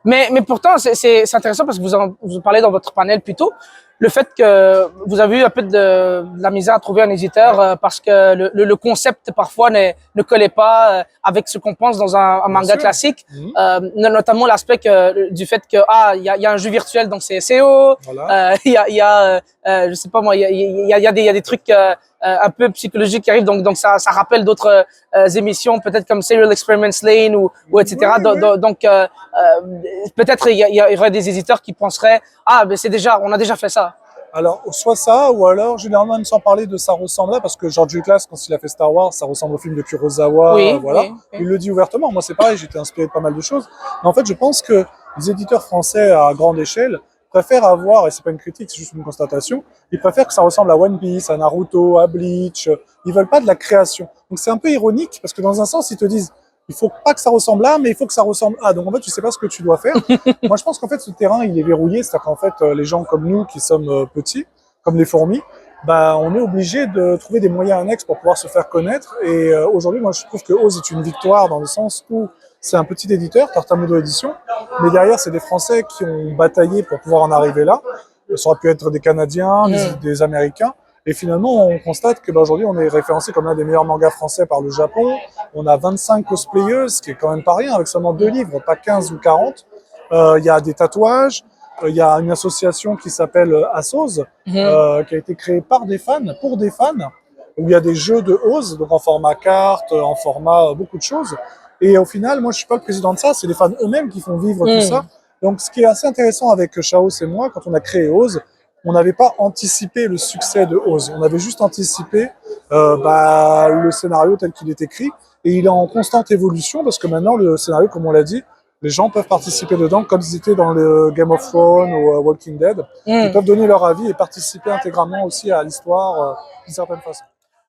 Mais pourtant, c'est intéressant parce que vous parlez dans votre panel plus tôt, le fait que vous avez eu un peu de la misère à trouver un éditeur parce que le concept parfois ne collait pas avec ce qu'on pense dans un manga classique, notamment l'aspect du fait que il y a un jeu virtuel donc c'est SEO, Voilà. je sais pas moi, il y a des trucs un peu psychologiques qui arrivent donc ça rappelle d'autres émissions peut-être comme Serial Experiments Lane ou etc. Donc peut-être il y aurait des éditeurs qui penseraient ben on a déjà fait ça. Alors, soit ça, ou alors, généralement, même sans parler de ça ressemble à, parce que George Lucas, quand il a fait Star Wars, ça ressemble au film de Kurosawa, voilà. Oui. Il le dit ouvertement. Moi, c'est pareil, j'étais inspiré de pas mal de choses. Mais en fait, je pense que les éditeurs français à grande échelle préfèrent avoir, et c'est pas une critique, c'est juste une constatation, ils préfèrent que ça ressemble à One Piece, à Naruto, à Bleach. Ils veulent pas de la création. Donc, c'est un peu ironique, parce que dans un sens, ils te disent, il faut pas que ça ressemble à, mais il faut que ça ressemble à. Donc en fait, tu sais pas ce que tu dois faire. Moi, je pense qu'en fait, ce terrain, il est verrouillé. C'est-à-dire qu'en fait, les gens comme nous, qui sommes petits, comme les fourmis, bah, on est obligé de trouver des moyens annexes pour pouvoir se faire connaître. Et aujourd'hui, moi, je trouve que Oz est une victoire dans le sens où c'est un petit éditeur, Tartamudo Édition, mais derrière, c'est des Français qui ont bataillé pour pouvoir en arriver là. Ça aurait pu être des Canadiens, des Américains. Et finalement, on constate que aujourd'hui, on est référencé comme l'un des meilleurs mangas français par le Japon. On a 25 cosplayeuses, ce qui est quand même pas rien, avec seulement 2 livres, pas 15 ou 40. Il y a des tatouages. Il y a une association qui s'appelle Assos, qui a été créée par des fans, pour des fans, où il y a des jeux de Oz, donc en format carte, en format beaucoup de choses. Et au final, moi, je suis pas le président de ça, c'est les fans eux-mêmes qui font vivre tout ça. Donc, ce qui est assez intéressant avec Chaos et moi, quand on a créé Oz, on n'avait pas anticipé le succès de Oz. On avait juste anticipé le scénario tel qu'il est écrit. Et il est en constante évolution parce que maintenant, le scénario, comme on l'a dit, les gens peuvent participer dedans comme ils étaient dans le Game of Thrones ou Walking Dead. Ils peuvent donner leur avis et participer intégralement aussi à l'histoire d'une certaine façon.